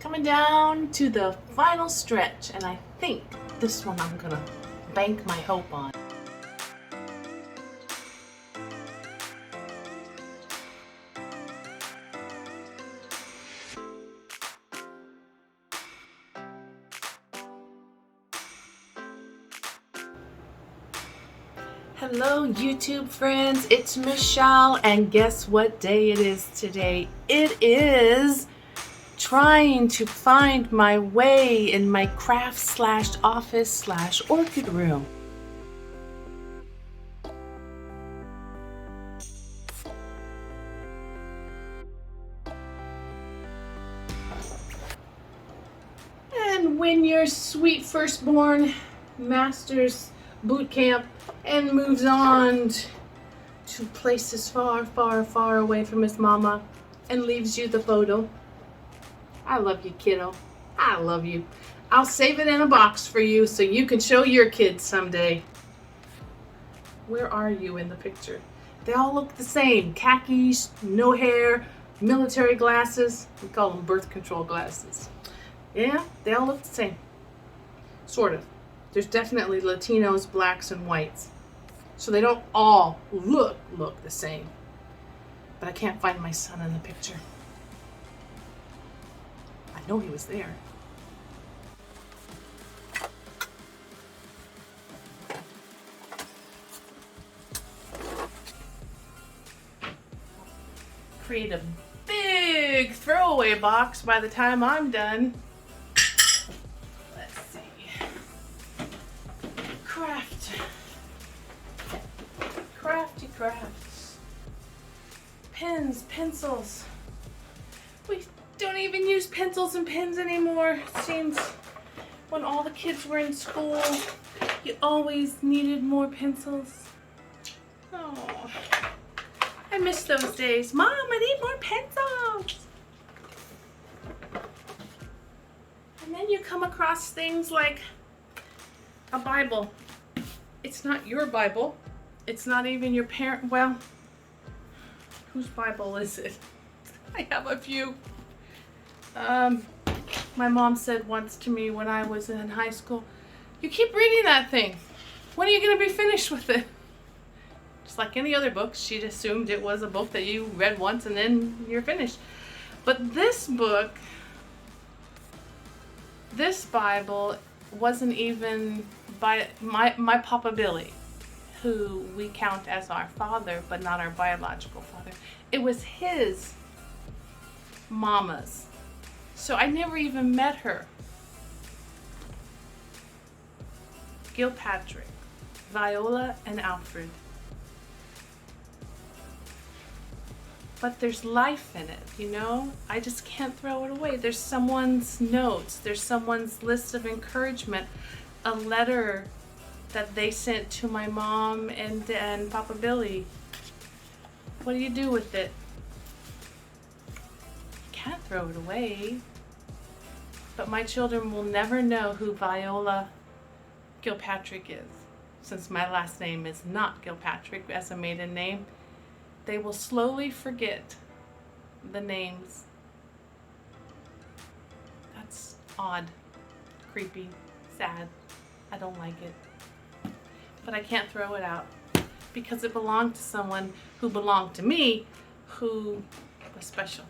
Coming down to the final stretch, and I think this one I'm gonna bank my hope on. Hello YouTube friends, it's Michelle, and guess what day it is today? It is trying to find my way in my craft/office/orchid room. And when your sweet firstborn masters boot camp and moves on to places far, far, far away from his mama and leaves you the photo. I love you, kiddo. I love you. I'll save it in a box for you so you can show your kids someday. Where are you in the picture? They all look the same. Khakis, no hair, military glasses. We call them birth control glasses. Yeah, they all look the same. Sort of. There's definitely Latinos, blacks, and whites. So they don't all look the same. But I can't find my son in the picture. I know he was there. Create a big throwaway box by the time I'm done. Let's see. Crafty crafts. Pens, pencils. We don't even use pencils and pens anymore. It seems when all the kids were in school, you always needed more pencils. Oh, I miss those days. Mom, I need more pencils. And then you come across things like a Bible. It's not your Bible. It's not even your parent. Well, whose Bible is it? I have a few. My mom said once to me when I was in high school, "You keep reading that thing. When are you going to be finished with it?" Just like any other books, she'd assumed it was a book that you read once and then you're finished. But this book, this Bible, wasn't even by my Papa Billy, who we count as our father, but not our biological father. It was his mama's. So I never even met her. Gilpatrick, Viola, and Alfred. But there's life in it, you know? I just can't throw it away. There's someone's notes. There's someone's list of encouragement. A letter that they sent to my mom and Papa Billy. What do you do with it? You can't throw it away. But my children will never know who Viola Gilpatrick is. Since my last name is not Gilpatrick as a maiden name, they will slowly forget the names. That's odd, creepy, sad. I don't like it. But I can't throw it out because it belonged to someone who belonged to me, who was special.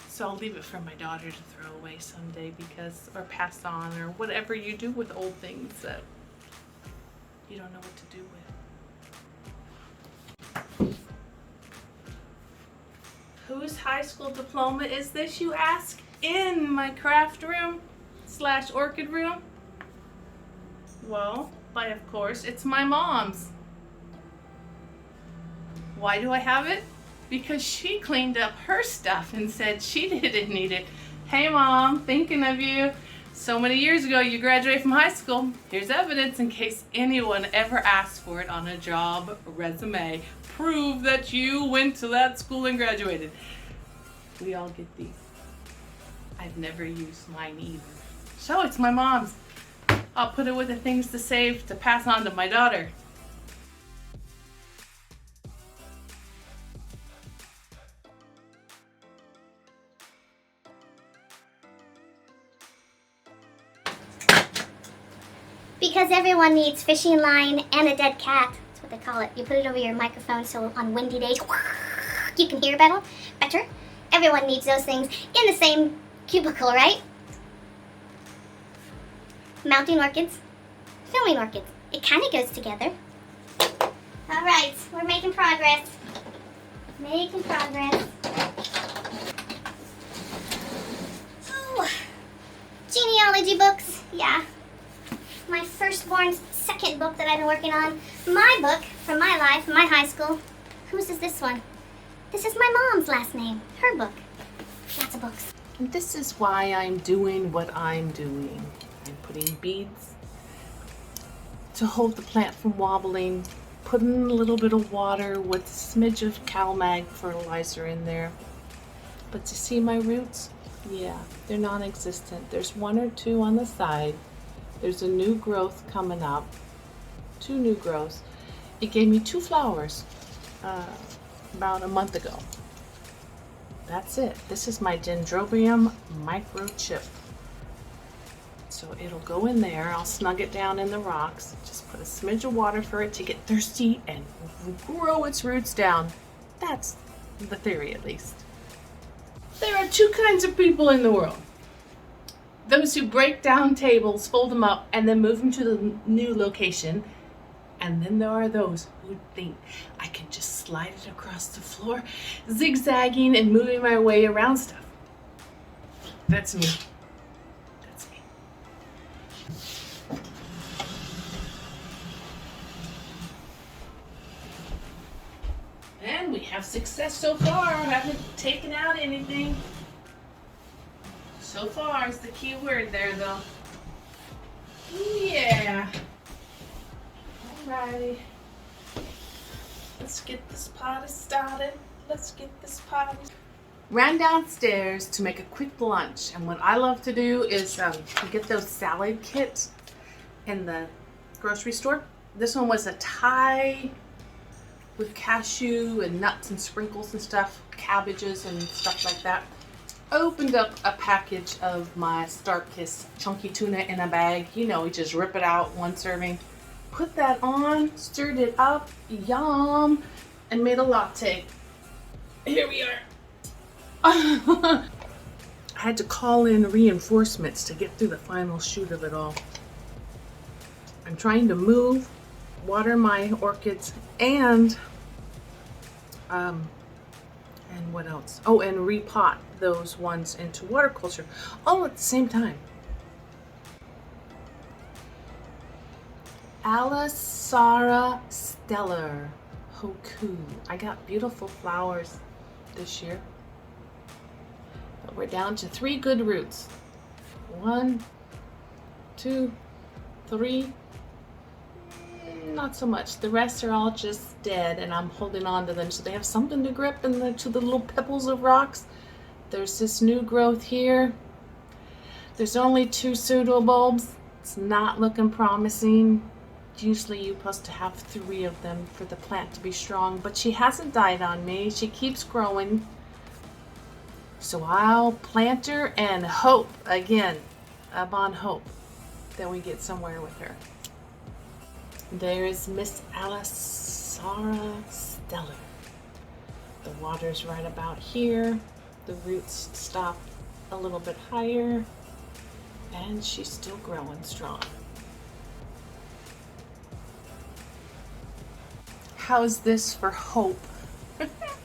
So I'll leave it for my daughter to throw away someday because, or pass on, or whatever you do with old things that you don't know what to do with. Whose high school diploma is this, you ask? In my craft room / orchid room? Well, why, of course, it's my mom's. Why do I have it? Because she cleaned up her stuff and said she didn't need it. Hey Mom, thinking of you. So many years ago you graduated from high school. Here's evidence in case anyone ever asks for it on a job resume. Prove that you went to that school and graduated. We all get these. I've never used mine either. So it's my mom's. I'll put it with the things to save to pass on to my daughter. Because everyone needs fishing line and a dead cat. That's what they call it. You put it over your microphone so on windy days you can hear better. Everyone needs those things in the same cubicle, right? Mounting orchids, filming orchids. It kind of goes together. All right, we're making progress. Making progress. Oh, genealogy books, yeah. My firstborn's second book that I've been working on. My book from my life, my high school. Whose is this one? This is my mom's last name. Her book. Lots of books. And this is why I'm doing what I'm doing. I'm putting beads to hold the plant from wobbling, putting a little bit of water with a smidge of CalMag fertilizer in there. But you see my roots? Yeah, they're non-existent. There's one or two on the side. There's a new growth coming up. 2 new growths. It gave me 2 flowers about a month ago. That's it. This is my dendrobium microchip. So it'll go in there. I'll snug it down in the rocks. Just put a smidge of water for it to get thirsty and grow its roots down. That's the theory, at least. There are 2 kinds of people in the world. Those who break down tables, fold them up, and then move them to the new location. And then there are those who think I can just slide it across the floor, zigzagging and moving my way around stuff. That's me. That's me. And we have success so far. I haven't taken out anything. So far is the key word there, though. Yeah. Alrighty. Let's get this party started. Ran downstairs to make a quick lunch, and what I love to do is get those salad kits in the grocery store. This one was a Thai with cashew and nuts and sprinkles and stuff, cabbages and stuff like that. Opened up a package of my Starkiss chunky tuna in a bag. You know, we just rip it out, 1 serving. Put that on, stirred it up, yum, and made a latte. Here we are. I had to call in reinforcements to get through the final shoot of it all. I'm trying to move, water my orchids, and what else? Oh, and repot those ones into water culture, all at the same time. Alisara stellar Hoku. I got beautiful flowers this year, but we're down to 3 good roots. 1, 2, 3. Not so much. The rest are all just dead, and I'm holding on to them so they have something to grip to the little pebbles of rocks. There's this new growth here. There's only 2 pseudobulbs. It's not looking promising. Usually you're supposed to have 3 of them for the plant to be strong, but she hasn't died on me. She keeps growing. So I'll plant her and hope, again, up on hope that we get somewhere with her. There's Miss Alisara stellar. The water's right about here. The roots stop a little bit higher, and she's still growing strong. How's this for hope?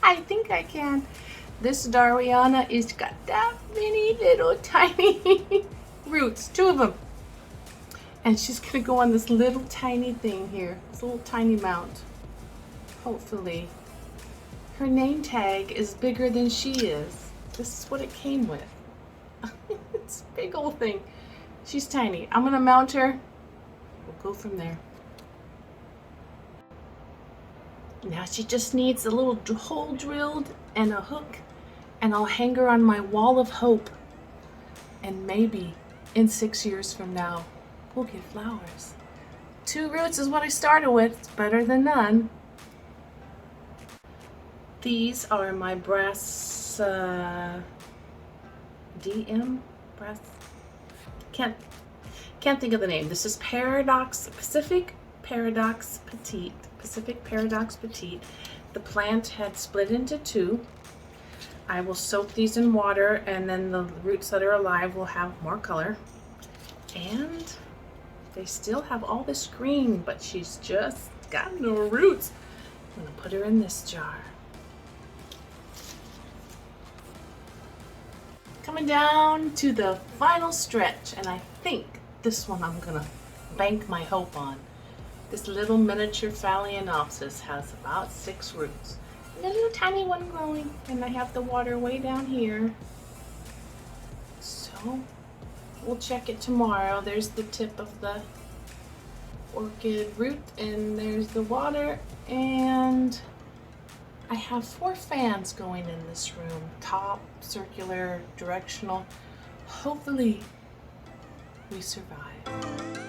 I think I can. This Darwiana is got that many little tiny roots, 2 of them. And she's gonna go on this little tiny thing here, this little tiny mount. Hopefully. Her name tag is bigger than she is. This is what it came with. It's a big old thing. She's tiny. I'm gonna mount her. We'll go from there. Now she just needs a little hole drilled and a hook, and I'll hang her on my wall of hope. And maybe in 6 years from now, we'll get flowers. 2 roots is what I started with. It's better than none. These are my brass DM brass. Can't think of the name. This is Pacific Paradox Petite. Pacific Paradox Petite. The plant had split into two. I will soak these in water, and then the roots that are alive will have more color. And they still have all this green, but she's just got no roots. I'm gonna put her in this jar. Coming down to the final stretch, and I think this one I'm gonna bank my hope on. This little miniature Phalaenopsis has about 6 roots. And a little tiny one growing, and I have the water way down here. So we'll check it tomorrow. There's the tip of the orchid root, and there's the water, and I have 4 fans going in this room. Top, circular, directional. Hopefully we survive.